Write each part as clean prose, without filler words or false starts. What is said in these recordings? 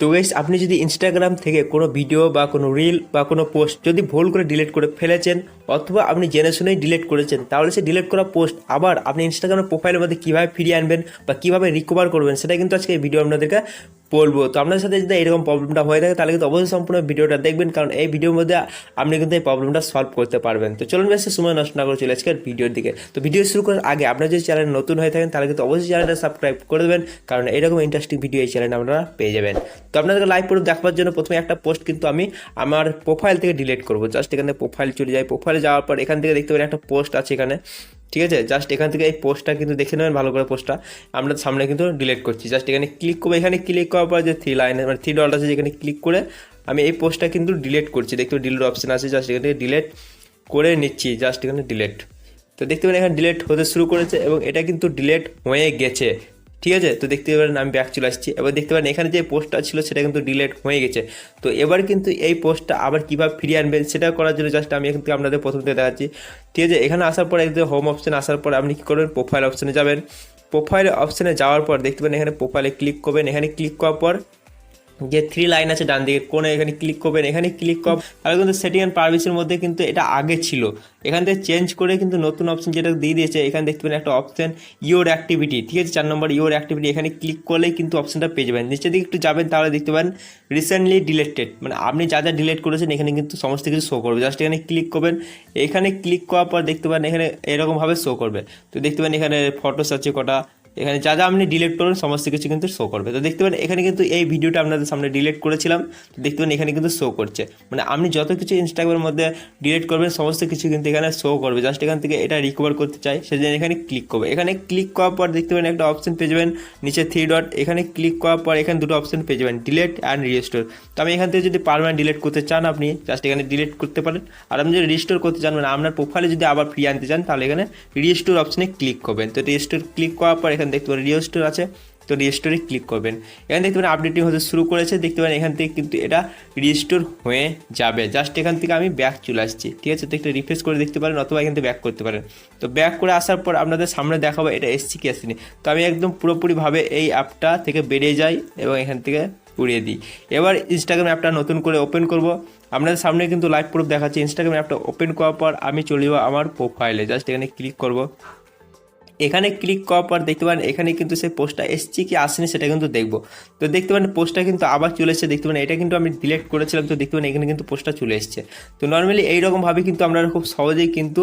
তো গাইস আপনি যদি ইনস্টাগ্রাম থেকে কোনো ভিডিও বা কোনো রিল বা কোনো পোস্ট যদি ভুল করে ডিলিট করে ফেলেছেন অথবা আপনি জেনে শুনেই ডিলিট করেছেন, তাহলে সে ডিলিট করা পোস্ট আবার আপনি ইনস্টাগ্রামের প্রোফাইলের মধ্যে কীভাবে ফিরিয়ে আনবেন বা কীভাবে রিকভার করবেন সেটা কিন্তু আজকে এই ভিডিও আপনাদেরকে বলবো। তো আপনার সাথে যদি এরকম প্রবলেমটা হয়ে থাকে তাহলে কিন্তু অবশ্যই সম্পূর্ণ ভিডিওটা দেখবেন, কারণ এই ভিডিওর মধ্যে আপনি কিন্তু এই প্রবলেমটা সলভ করতে পারবেন। তো চলুন বেশি সময় নষ্ট না করে চলে আজকের ভিডিওর দিকে। তো ভিডিও শুরু করার আগে আপনার যদি চ্যানেল নতুন হয়ে থাকেন তাহলে কিন্তু অবশ্যই চ্যানেলটা সাবস্ক্রাইব করে দেবেন, কারণ এরকম ইন্টারেস্টিং ভিডিও এই চ্যানেলে আপনারা পেয়ে যাবেন। তো আপনাদেরকে লাইভ প্রুফ দেখাবার জন্য প্রথমে একটা পোস্ট কিন্তু আমি আমার প্রোফাইল থেকে ডিলিট করবো। জাস্ট এখানে প্রোফাইল চলে যাই, প্রোফাইলে যাওয়ার পর এখান থেকে দেখতে পারেন একটা পোস্ট আছে এখানে, ঠিক আছে। জাস্ট এখান থেকে এই পোস্টটা কিন্তু দেখে নেবেন ভালো করে, পোস্টটা আমরা সামনে কিন্তু ডিলিট করছি। জাস্ট এখানে ক্লিক করবো, এখানে ক্লিক করার পর যে থ্রি লাইন মানে থ্রি ডট আছে যেখানে ক্লিক করে আমি এই পোস্টটা কিন্তু ডিলিট করছি। দেখতে ডিলিট অপশন আছে, জাস্ট এখান থেকে ডিলিট করে নিচ্ছি। জাস্ট এখানে ডিলিট, তো দেখতে পারেন এখানে ডিলিট হতে শুরু করেছে এবং এটা কিন্তু ডিলিট হয়ে গেছে, ঠিক আছে। তো দেখতে পারেন আমি ব্যাক চলে আসছি, এবার দেখতে পারেন এখানে যে পোস্টটা ছিল সেটা কিন্তু ডিলিট হয়ে গেছে। তো এবার কিন্তু এই পোস্টটা আবার কীভাবে ফিরিয়ে আনবেন সেটা করার জন্য জাস্ট আমি এখান থেকে আপনাদের প্রথম থেকে দেখাচ্ছি, ঠিক আছে। এখানে আসার পর একদম হোম অপশানে আসার পর আপনি কী করবেন, প্রোফাইল অপশানে যাবেন। প্রোফাইল অপশানে যাওয়ার পর দেখতে পারেন এখানে প্রোফাইলে ক্লিক করবেন। এখানে ক্লিক করার পর যে থ্রি লাইন আছে ডান দিকে কোণে এখানে ক্লিক করবেন। এখানে ক্লিক কর তাহলে কিন্তু সেটিং অ্যান্ড পারমিশনের মধ্যে কিন্তু এটা আগে ছিল, এখান থেকে চেঞ্জ করে কিন্তু নতুন অপশন যেটা দিয়ে দিয়েছে। এখানে দেখতে পাবেন একটা অপশন ইওর অ্যাক্টিভিটি, ঠিক আছে, 4 নম্বর ইওর অ্যাক্টিভিটি। এখানে ক্লিক করলেই কিন্তু অপশনটা পেয়ে যাবেন। নিচের দিকে একটু যাবেন তাহলে দেখতে পাবেন রিসেন্টলি ডিলেটেড, মানে আপনি যা যা ডিলিট করেছেন এখানে কিন্তু সমস্ত কিছু শো করবে। জাস্ট এখানে ক্লিক করবেন, এখানে ক্লিক করার পর দেখতে পাবেন এখানে এরকমভাবে শো করবে। তো দেখতে পাবেন এখানে ফটোস আছে কটা, এখানে যা যা আপনি ডিলিট করবেন সমস্ত কিছু কিন্তু শো করবে। তো দেখতে পাবেন এখানে কিন্তু এই ভিডিওটা আপনাদের সামনে ডিলিট করেছিলাম, তো দেখতে পাবেন এখানে কিন্তু শো করছে, মানে আপনি যত কিছু ইনস্টাগ্রামের মধ্যে ডিলিট করবেন সমস্ত কিছু কিন্তু এখানে শো করবে। জাস্ট এখান থেকে এটা রিকভার করতে চাই সেজন্য এখানে ক্লিক করবে। এখানে ক্লিক করার পর দেখতে পাবেন একটা অপশন পেয়ে যাবেন নিচে থ্রি ডট, এখানে ক্লিক করার পর এখানে দুটো অপশন পেয়ে যাবেন ডিলিট অ্যান্ড রিস্টোর। তো আমি এখান থেকে যদি পারমানেন্ট ডিলিট করতে চান আপনি জাস্ট এখানে ডিলিট করতে পারেন, আর আপনি যদি রিস্টোর করতে চান মানে আপনার প্রোফাইলে যদি আবার ফ্রি আনতে চান তাহলে এখানে রিস্টোর অপশনে ক্লিক করবেন। তো রিস্টোর ক্লিক করার পর এখানে দেখতে পাবেন রিস্টোর আছে, তো রিস্টোরে ক্লিক করবেন। এখানে দেখতে পাবেন আপডেটিং হতে শুরু করেছে, দেখতে পাবেন এখান থেকে কিন্তু এটা রিস্টোর হয়ে যাবে। জাস্ট এখান থেকে আমি ব্যাক চলে আসছি, ঠিক আছে। তো একটু রিফ্রেশ করে দেখতে পারেন অথবা এখান থেকে ব্যাক করতে পারেন। তো ব্যাক করে আসার পর আপনাদের সামনে দেখাবো এটা এসছি কি আসেনি। তো আমি একদম পুরোপুরিভাবে এই অ্যাপটা থেকে বেরিয়ে যাই এবং এখান থেকে উড়িয়ে দিই। এবার ইনস্টাগ্রাম অ্যাপটা নতুন করে ওপেন করব। আপনাদের সামনে কিন্তু লাইভ প্রুফ দেখাচ্ছি। ইনস্টাগ্রাম অ্যাপটা ওপেন করার পর আমি চলে যাবো আমার প্রোফাইলে, জাস্ট এখানে ক্লিক করব। এখানে ক্লিক করার পর দেখতে পারেন এখানে কিন্তু সেই পোস্টটা এসছে কি আসেনি সেটা কিন্তু দেখবো। তো দেখতে পারেন পোস্টটা কিন্তু আবার চলে এসেছে, দেখতে পারেন এটা কিন্তু আমি ডিলিট করেছিলাম। তো দেখতে পারেন এখানে কিন্তু পোস্টটা চলে এসছে। তো নর্মালি এইরকমভাবে কিন্তু আপনারা খুব সহজেই কিন্তু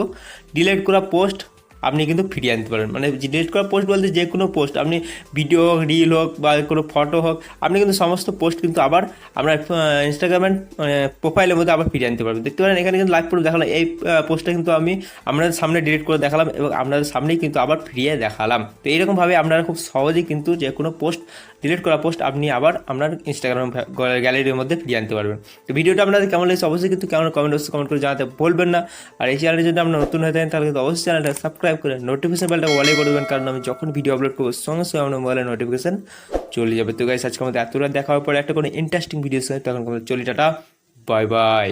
ডিলিট করা পোস্ট আপনি কিন্তু ফিরিয়ে আনতে পারেন। মানে ডিলিট করা পোস্ট বলতে যে কোনো পোস্ট, আপনি ভিডিও হোক, রিল হোক বা কোনো ফটো হোক, আপনি কিন্তু সমস্ত পোস্ট কিন্তু আবার আপনার ইনস্টাগ্রামের প্রোফাইলের মধ্যে আবার ফিরিয়ে আনতে পারবেন। দেখতে পারেন এখানে কিন্তু লাইভ প্রুফ দেখালাম, এই পোস্টটা কিন্তু আমি আপনাদের সামনে ডিলিট করে দেখালাম এবং আপনাদের সামনেই কিন্তু আবার ফিরিয়ে দেখালাম। তো এইরকমভাবে আপনারা খুব সহজেই কিন্তু যে কোনো পোস্ট ডিলিট করা পোস্ট আপনি আবার আপনার ইনস্টাগ্রাম গ্যালারির মধ্যে ফিরিয়ে আনতে পারবেন। তো ভিডিওটা আপনাদের কেমন লেগেছে অবশ্যই কিন্তু কমেন্ট করে জানাতে ভুলবেন না। আর এই চ্যানেলে যদি আপনার নতুন হয়ে থাকেন তাহলে কিন্তু অবশ্যই চ্যানেলটা সাবস্ক্রাইব করে নোটিফিকেশন বেলটা অলে করে দেবেন, কারণ আমি যখন ভিডিও আপলোড করবো সঙ্গে সঙ্গে আপনার মোবাইলে নোটিফিকেশন চলে যাবে। তো গাইস আজকে আমাদের এতটা দেখা হওয়ার পরে একটা কোনো ইন্টারেস্টিং ভিডিও তখন চলি, টাটা, বাই বাই।